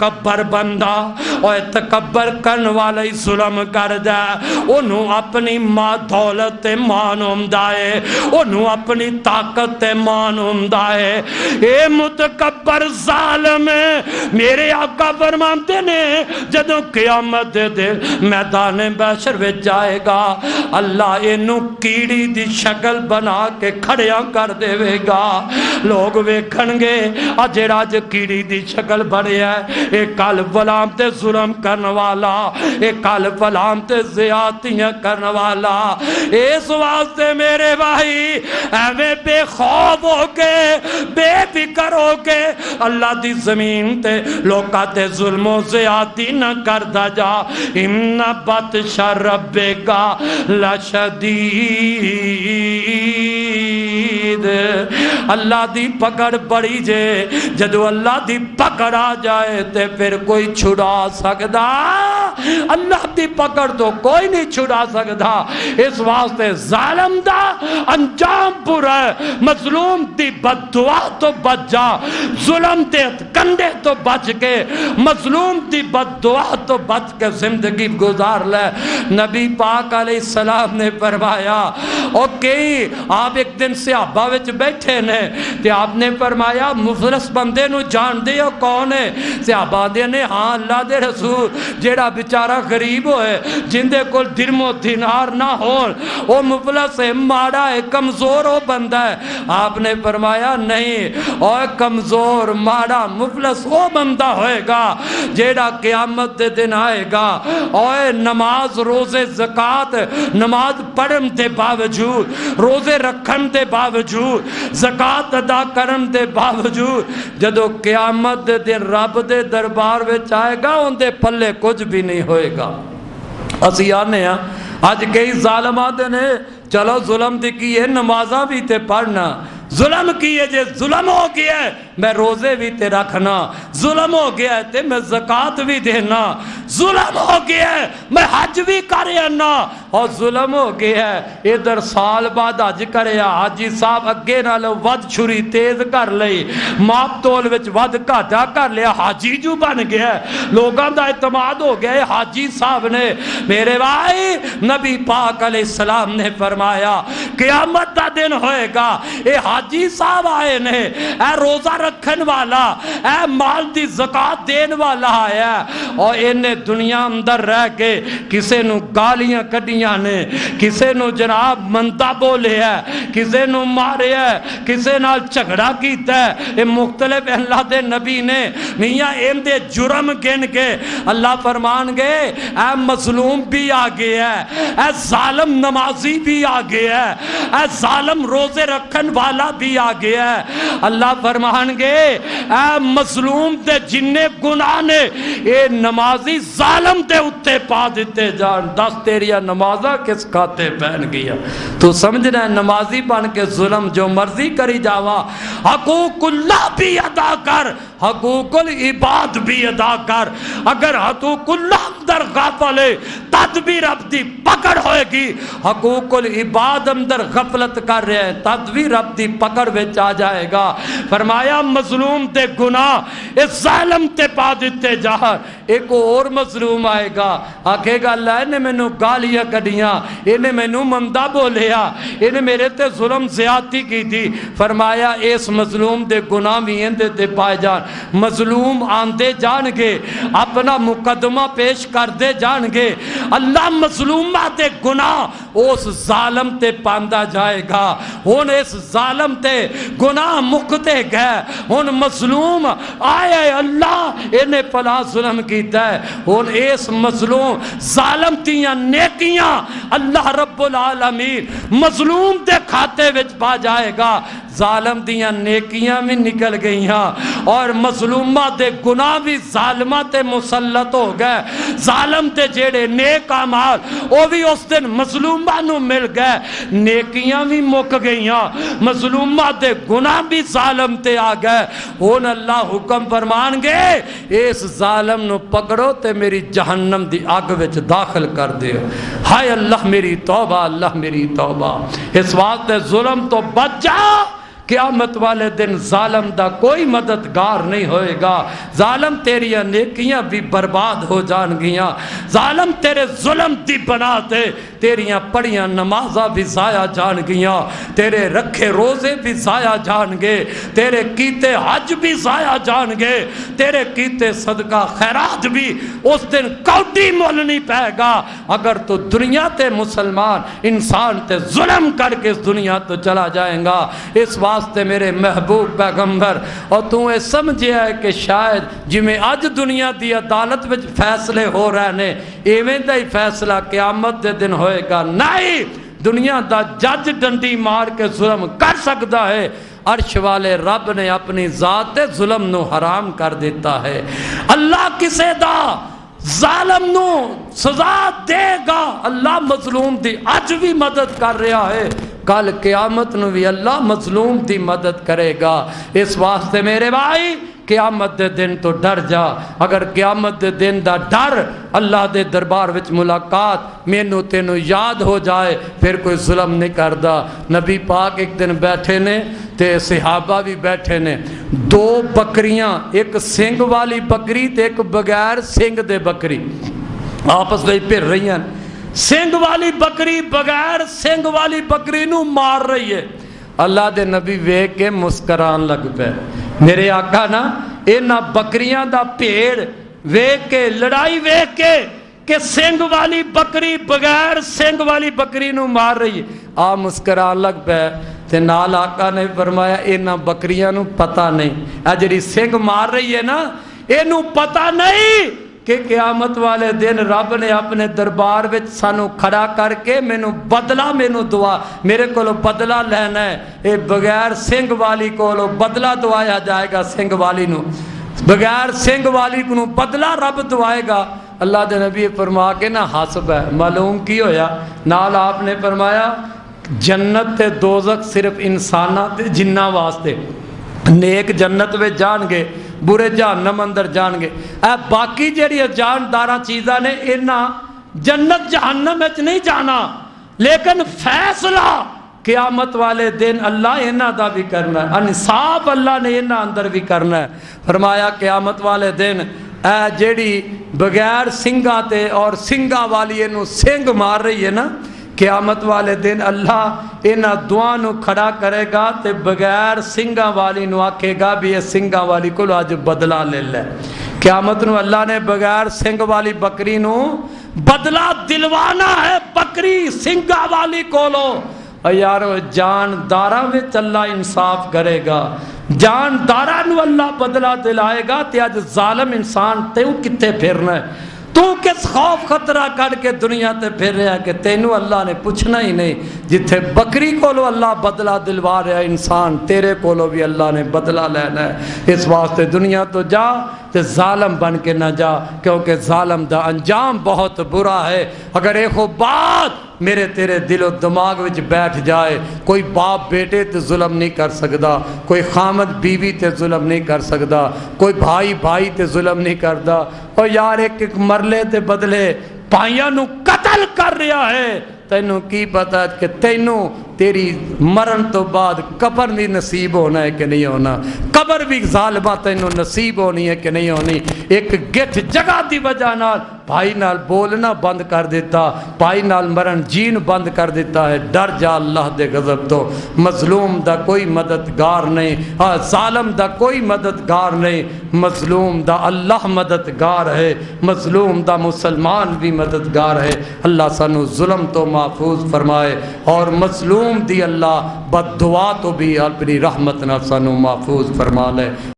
متکبر بندہ اور تکبر کرن والا ہی ظلم کردا ہے، انہوں اپنی ماں دولت تے مان ہوندا ہے، انہوں اپنی طاقت تے مان ہوندا ہے۔ اے متکبر ظالم میرے آقا فرماتے نے جدوں قیامت دے دن میدان محشر وچ جائے گا اللہ اینوں کیڑی دی شکل بنا کے کھڑیاں کر دے گا، لوگ ویکھن گے آ جڑا اج کیڑی دی شکل بنیا ہے اے کل فلاں تے ظلم کرن والا، اے کل فلاں تے زیادتیاں کرن والا۔ اس واسطے میرے بھائی ایویں بے خوف ہو کے بے فکر ہو کے اللہ دی زمین تے لوکاں تے ظلم و زیادتی نہ کردا جا، ان بطش ربک لشدید، اللہ دی پکڑ بڑی جے، جدو اللہ دی پکڑ آ جائے تے پھر کوئی چھڑا سکدا، اللہ دی پکڑ تو کوئی نہیں چھڑا سکدا۔ اس واسطے ظالم دا انجام برا ہے، مظلوم دی بد دعا تو بچ جا، ظلم تے کندے تو بچ کے، مظلوم دی بد دعا تو بچ کے زندگی گزار لے۔ نبی پاک علیہ السلام نے فرمایا اوکے آپ ایک دن صحابہ وچ بیٹھے نے تے آپ نے فرمایا مفلس بندے نو جان دے ہو کون ہے؟ صحابہ دے نے ہاں اللہ دے رسول جیڑا بیچارہ غریب ہوئے جن دے کول درم و دینار نہ ہون او مفلس ہے، ماڑا ہے، کمزور ہو بندہ ہے۔ آپ نے فرمایا نہیں اوہ کمزور ماڑا مفلس او بندہ ہوئے گا جیڑا قیامت دے دن آئے گا اوہ نماز روزے زکاة نماز پڑھن دے باوجود روزے رکھن دے باوجود زکاة ادا کرن دے باوجود جدو قیامت دے دن رب دے دربار وچ آئے گا ان دے پلے کچھ بھی نہیں ہوئے گا۔ اسی آنے ہیں آج کئی ظالمات نے چلو ظلم دی کی ہے نمازاں بھی تے پڑھنا، ظلم کیے جے ظلم ہو گیا ہے میں روزے بھی تے رکھنا، ظلم ہو گیا ہے تے میں زکاة بھی دینا، ظلم ہو گیا ہے میں حج بھی کرنا، اور ظلم ہو گیا ہے ادھر سال بعد حج کریا حاجی صاحب اگے نالو ود چھری تیز کر لئی، ماپ تول وچ ود گھاٹا کر لیا، حاجی جو بن گیا ہے، لوگاں دا اعتماد ہو گیا ہے حاجی صاحب نے۔ میرے بھائی نبی پاک علیہ السلام نے فرمایا قیامت دا دن ہوئے گا اے حاجی صاحب آئے نے، اے روزہ رکھن والا، اے مال دی زکاة دین والا آیا اور انہیں دنیا اندر رہ کے کسے نو گالیاں کڈیاں نے، کسے نو جناب منتا بولے ہے، کسے نو مارے ہے، کسے نال جھگڑا کیتا ہے، یہ مختلف اللہ دے نبی نے میاں ان دے جرم گن کے اللہ فرمان گے اے مظلوم بھی آگے ہے، اے ظالم نمازی بھی آگے ہے، اے ظالم روزے رکھن والا بھی آگے ہے۔ اللہ فرمان گے اے مظلوم دے جننے گناہ نے اے نمازی ظالم دے اتے پا دیتے جان، دس تیریا نمازہ کس کھاتے پہن گیا، تو سمجھنا ہے نمازی بن کے ظلم جو مرضی کری جاوا، حقوق اللہ بھی ادا کر، حقوق العباد بھی ادا کر، اگر حقوق اللہ اندر غافل ہے تد بھی رب دی پکڑ ہوئے گی، حقوق العباد اندر غفلت کر رہے ہیں تد بھی رب دی پکڑ وچ آ جائے گا۔ فرمایا مظلوم تے گناہ اس ظالم تے پا دیتے جہر، ایک اور مظلوم آئے گا آکھے گا اللہ انہیں میں نو گالیاں کڑیاں، انہیں میں نو مندہ بولیا، انہیں میرے تے ظلم زیادتی کی تھی۔ فرمایا اس مظلوم دے گناہ بھی اندے تے پائے جان، مظلوم آندے جان گے اپنا مقدمہ پیش کر دے جان گے، اللہ مظلومہ دے گناہ اس ظالم تے پاندہ جائے گا، ہون اس ظالم تے گناہ مکتے گئے، ہون مظلوم آئے اللہ انہیں پلا ظلم کیتا ہے، ہون اس مظلوم ظالم تیاں نیکیاں اللہ رب العالمین مظلوم دے کھاتے وچ پا جائے گا، ظالم دیاں نیکیاں بھی نکل گئیاں اور مظلومہ دے گناہ بھی ظالمہ تے مسلط ہو گئے، ظالم تے جیڑے نیک اعمال وہ بھی اس دن مظلومہ نو مل گئے، نیکیاں بھی مک گئیاں، مظلومہ دے گناہ بھی ظالم تے آ گئے، ہون اللہ حکم فرمان گے اس ظالم نو پکڑو تے میری جہنم دی آگ وچ داخل کر دے، ہائے اللہ میری توبہ، اللہ میری توبہ۔ اس واسطے ظلم تو بچ جا، قیامت والے دن ظالم دا کوئی مددگار نہیں ہوئے گا. ظالم تیریاں نیکیاں بھی برباد ہو جان گیاں. ظالم تیرے ظلم دی بنا تے تیریاں پڑھیاں نمازاں بھی ضائع جان گیاں. تیرے رکھے روزے بھی ضائع جان گے. تیرے کیتے حج بھی ضائع جان گے. تیرے کیتے صدقہ خیرات بھی اس دن کوٹی مول نہیں پائے گا. اگر تو دنیا تے مسلمان انسان تے ظلم کر کے اس دنیا تو چلا جائیں گا. اس واسطے میرے محبوب پیغمبر اور تو یہ سمجھے ہے کہ شاید جویں اج دنیا دی عدالت وچ فیصلے ہو رہے نے ایویں دا ہی فیصلہ قیامت دے دن ہوئے گا. نہیں, دنیا دا جج ڈنڈی مار کے ظلم کر سکتا ہے. عرش والے رب نے اپنی ذات ظلم نو حرام کر دیتا ہے. اللہ کسے دا ظالم نو سزا دے گا. اللہ مظلوم دی اج بھی مدد کر رہا ہے, کل قیامت نو بھی اللہ مظلوم دی مدد کرے گا. اس واسطے میرے بھائی قیامت دے دن تو ڈر جا. اگر قیامت دے دن دا ڈر اللہ دے دربار وچ ملاقات مینوں تینوں یاد ہو جائے پھر کوئی ظلم نہیں کردا. نبی پاک ایک دن بیٹھے نے تے صحابہ بھی بیٹھے نے. دو بکریاں, ایک سنگ والی بکری تے ایک بغیر سنگ دے بکری آپس میں پھر رہی ہیں. سنگ والی بکری بغیر سنگ والی بکری نو مار رہی ہے. اللہ دے نبی ویکھ کے مسکران لگ پے. میرے آقا نا اینا بکریاں دا پیڑ ویکھ کے لڑائی ویکھ کے کہ سنگ والی بکری بغیر سنگ والی بکری نو مار رہی ہے, آ مسکران لگ پے. تے نال آقا نے فرمایا اینا بکریاں نو پتہ نہیں, اے جڑی سنگ مار رہی ہے نا اینو پتہ نہیں کہ قیامت والے دن رب نے اپنے دربار وچ سانو کھڑا کر کے مینوں بدلہ مینوں دعا میرے کولو بدلہ لینا ہے. اے بغیر سنگ والی کولو بدلہ دعایا جائے گا. سنگ والی نو بغیر سنگ والی نو بدلہ رب دعائے گا. اللہ دے نبی فرما کے نا حسب ہے. معلوم کی ہویا نال آپ نے فرمایا جنت تے دوزخ صرف انساناں تے جناں واسطے. نیک جنت وچ جان گے, برے جہنم اندر جان گے. اے باقی جڑی جانداراں چیزاں نے انہاں جنت جہنم وچ نہیں جانا, لیکن فیصلہ قیامت والے دن اللہ انہاں دا بھی کرنا ہے. انصاف اللہ نے انہاں اندر بھی کرنا ہے. فرمایا قیامت والے دن اے جڑی بغیر سنگاں تے اور سنگاں والی اینوں سنگ مار رہی ہے نا, قیامت والے دن اللہ انہاں دعا نو کھڑا کرے گا تے بغیر سنگاں والی نو آکھے گا بھی یہ سنگاں والی کو آج بدلہ لے لے. قیامت نو اللہ نے بغیر سنگ والی بکری نو بدلہ دلوانا ہے بکری سنگاں والی کو لو. یارو جانداراں وچ اللہ انصاف کرے گا, جانداراں نو اللہ بدلہ دلائے گا. تے اج ظالم انسان تے کتے پھرنا ہے, تو کس خوف خطرہ کر کے دنیا تے پھر رہا ہے کہ تینوں اللہ نے پوچھنا ہی نہیں. جتھے بکری کولو اللہ بدلہ دلوا رہا ہے انسان, تیرے کولو بھی اللہ نے بدلہ لینا ہے. اس واسطے دنیا تو جا تے ظالم بن کے نہ جا, کیونکہ ظالم دا انجام بہت برا ہے. اگر ایک بات میرے تیرے دل و دماغ وچ بیٹھ جائے, کوئی باپ بیٹے تے ظلم نہیں کر سکتا, کوئی خامد بیوی تے ظلم نہیں کر سکتا, کوئی بھائی بھائی تے ظلم نہیں کرتا. اور یار ایک مرلے تے بدلے پائیاں نو قتل کر رہا ہے. تینوں کی پتا کہ تینوں تیری مرن تو بعد قبر بھی نصیب ہونا ہے کہ نہیں ہونا, قبر بھی ظالمہ تینوں نصیب ہونی ہے کہ نہیں ہونی. ایک گٹھ جگہ دی وجہ نال بھائی نال بولنا بند کر دیتا, بھائی نال مرن جین بند کر دیتا ہے. ڈر جا اللہ دے غضب تو. مظلوم دا کوئی مددگار نہیں, ظالم دا کوئی مددگار نہیں, مظلوم دا اللہ مددگار ہے, مظلوم دا مسلمان بھی مددگار ہے. اللہ سانو ظلم تو محفوظ فرمائے اور مظلوم دی اللہ بد دعا تو بھی اپنی رحمت نہ سانو محفوظ فرما لے.